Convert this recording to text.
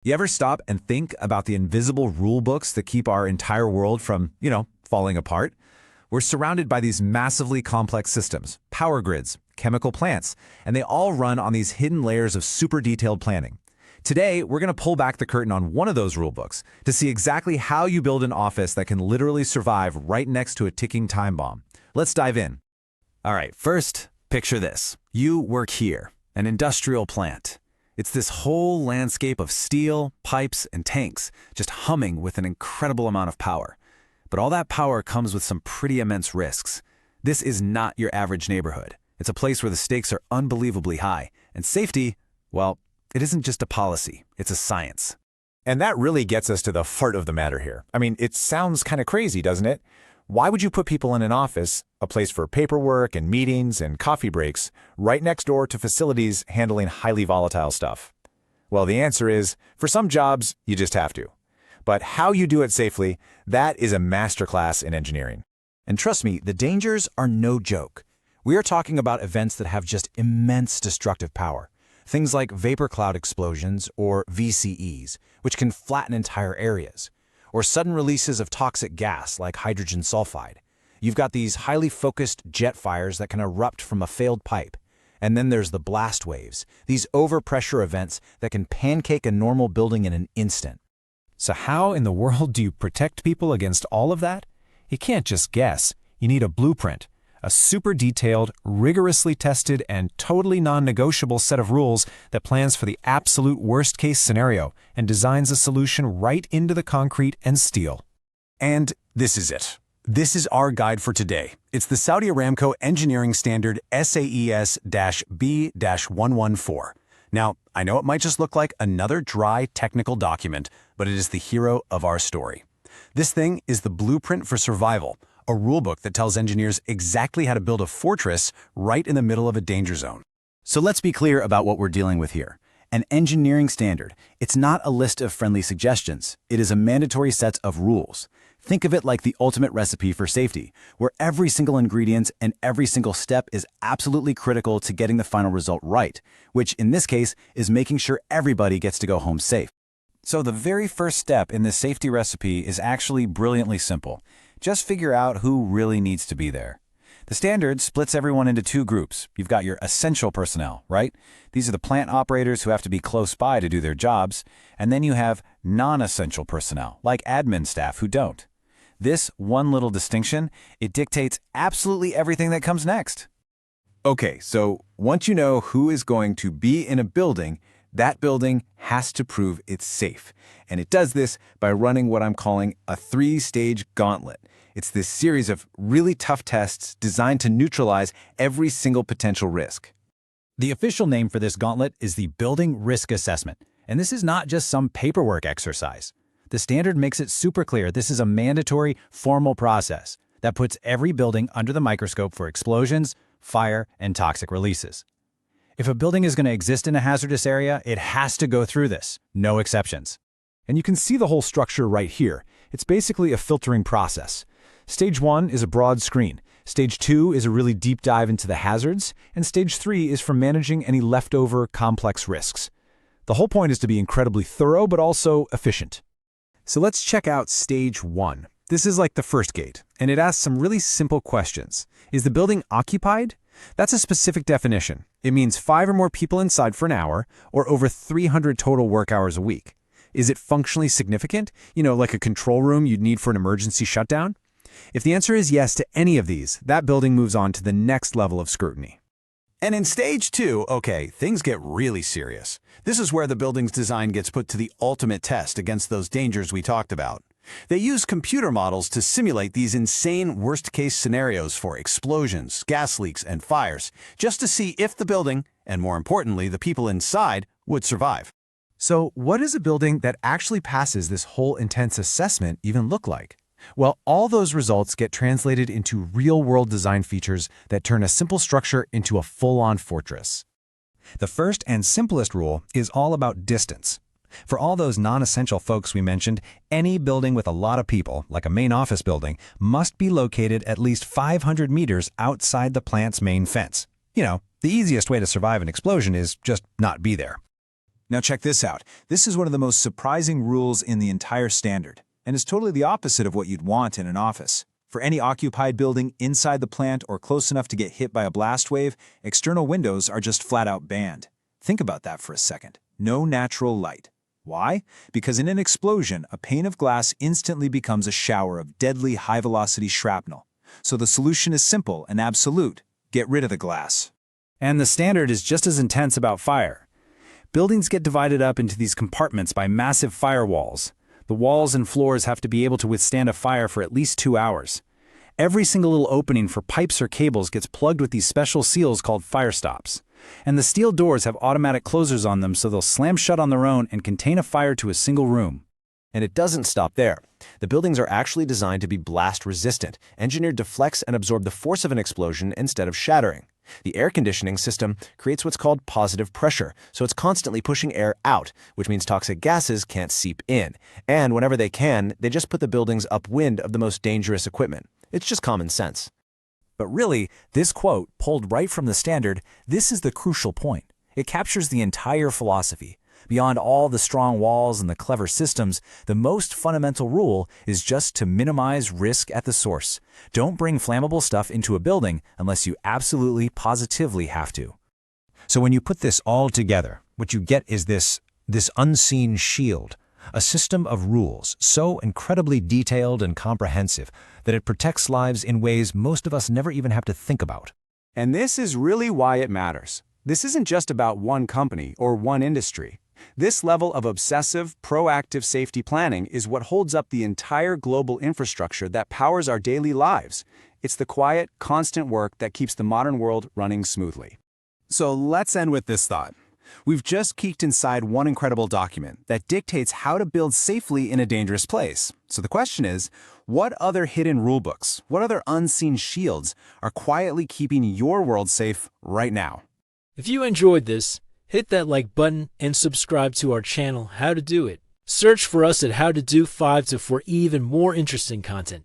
You ever stop and think about the invisible rule books that keep our entire world from, falling apart? We're surrounded by these massively complex systems, power grids, chemical plants, and they all run on these hidden layers of super detailed planning. Today, we're going to pull back the curtain on one of those rule books to see exactly how you build an office that can literally survive right next to a ticking time bomb. Let's dive in. All right, first, picture this. You work here, an industrial plant. It's this whole landscape of steel, pipes, and tanks, just humming with an incredible amount of power. But all that power comes with some pretty immense risks. This is not your average neighborhood. It's a place where the stakes are unbelievably high, and safety, well, it isn't just a policy, it's a science. And that really gets us to the heart of the matter here. I mean, it sounds kind of crazy, doesn't it? Why would you put people in an office, a place for paperwork and meetings and coffee breaks, right next door to facilities handling highly volatile stuff? Well, the answer is, for some jobs, you just have to. But how you do it safely, that is a masterclass in engineering. And trust me, the dangers are no joke. We are talking about events that have just immense destructive power. Things like vapor cloud explosions, or VCEs, which can flatten entire areas, or sudden releases of toxic gas like hydrogen sulfide. You've got these highly focused jet fires that can erupt from a failed pipe. And then there's the blast waves, these overpressure events that can pancake a normal building in an instant. So how in the world do you protect people against all of that? You can't just guess. You need a blueprint. A super detailed, rigorously tested, and totally non-negotiable set of rules that plans for the absolute worst-case scenario and designs a solution right into the concrete and steel. And this is it. This is our guide for today. It's the Saudi Aramco Engineering Standard SAES-B-014. Now, I know it might just look like another dry technical document, but it is the hero of our story. This thing is the blueprint for survival, a rulebook that tells engineers exactly how to build a fortress right in the middle of a danger zone. So let's be clear about what we're dealing with here. An engineering standard. It's not a list of friendly suggestions. It is a mandatory set of rules. Think of it like the ultimate recipe for safety, where every single ingredient and every single step is absolutely critical to getting the final result right, which in this case is making sure everybody gets to go home safe. So the very first step in this safety recipe is actually brilliantly simple. Just figure out who really needs to be there. The standard splits everyone into two groups. You've got your essential personnel, right? These are the plant operators who have to be close by to do their jobs. And then you have non-essential personnel, like admin staff who don't. This one little distinction, it dictates absolutely everything that comes next. Okay, so once you know who is going to be in a building, that building has to prove it's safe. And it does this by running what I'm calling a 3-stage gauntlet. It's this series of really tough tests designed to neutralize every single potential risk. The official name for this gauntlet is the Building Risk Assessment. And this is not just some paperwork exercise. The standard makes it super clear this is a mandatory, formal process that puts every building under the microscope for explosions, fire, and toxic releases. If a building is going to exist in a hazardous area, it has to go through this, no exceptions. And you can see the whole structure right here. It's basically a filtering process. Stage 1 is a broad screen. Stage 2 is a really deep dive into the hazards. And Stage 3 is for managing any leftover complex risks. The whole point is to be incredibly thorough, but also efficient. So let's check out Stage 1. This is like the first gate, and it asks some really simple questions. Is the building occupied? That's a specific definition. It means 5 or more people inside for an hour, or over 300 total work hours a week. Is it functionally significant? Like a control room you'd need for an emergency shutdown? If the answer is yes to any of these, that building moves on to the next level of scrutiny. And in Stage 2, okay, things get really serious. This is where the building's design gets put to the ultimate test against those dangers we talked about. They use computer models to simulate these insane worst-case scenarios for explosions, gas leaks, and fires, just to see if the building, and more importantly, the people inside, would survive. So what does a building that actually passes this whole intense assessment even look like? Well, all those results get translated into real-world design features that turn a simple structure into a full-on fortress. The first and simplest rule is all about distance. For all those non-essential folks we mentioned, any building with a lot of people, like a main office building, must be located at least 500 meters outside the plant's main fence. The easiest way to survive an explosion is just not be there. Now check this out. This is one of the most surprising rules in the entire standard, and is totally the opposite of what you'd want in an office. For any occupied building inside the plant or close enough to get hit by a blast wave, external windows are just flat-out banned. Think about that for a second. No natural light. Why? Because in an explosion, a pane of glass instantly becomes a shower of deadly high-velocity shrapnel. So the solution is simple and absolute. Get rid of the glass. And the standard is just as intense about fire. Buildings get divided up into these compartments by massive firewalls. The walls and floors have to be able to withstand a fire for at least 2 hours. Every single little opening for pipes or cables gets plugged with these special seals called fire stops. And the steel doors have automatic closers on them so they'll slam shut on their own and contain a fire to a single room. And it doesn't stop there. The buildings are actually designed to be blast resistant, engineered to flex and absorb the force of an explosion instead of shattering. The air conditioning system creates what's called positive pressure, so it's constantly pushing air out, which means toxic gases can't seep in. And whenever they can, they just put the buildings upwind of the most dangerous equipment. It's just common sense. But really, this quote, pulled right from the standard, this is the crucial point. It captures the entire philosophy. Beyond all the strong walls and the clever systems, the most fundamental rule is just to minimize risk at the source. Don't bring flammable stuff into a building unless you absolutely, positively have to. So when you put this all together, what you get is this unseen shield, a system of rules so incredibly detailed and comprehensive that it protects lives in ways most of us never even have to think about. And this is really why it matters. This isn't just about one company or one industry. This level of obsessive, proactive safety planning is what holds up the entire global infrastructure that powers our daily lives. It's the quiet, constant work that keeps the modern world running smoothly. So let's end with this thought. We've just peeked inside one incredible document that dictates how to build safely in a dangerous place. So the question is, what other hidden rulebooks, what other unseen shields are quietly keeping your world safe right now? If you enjoyed this, hit that like button and subscribe to our channel, How to Do It. Search for us at How to Do 5 for even more interesting content.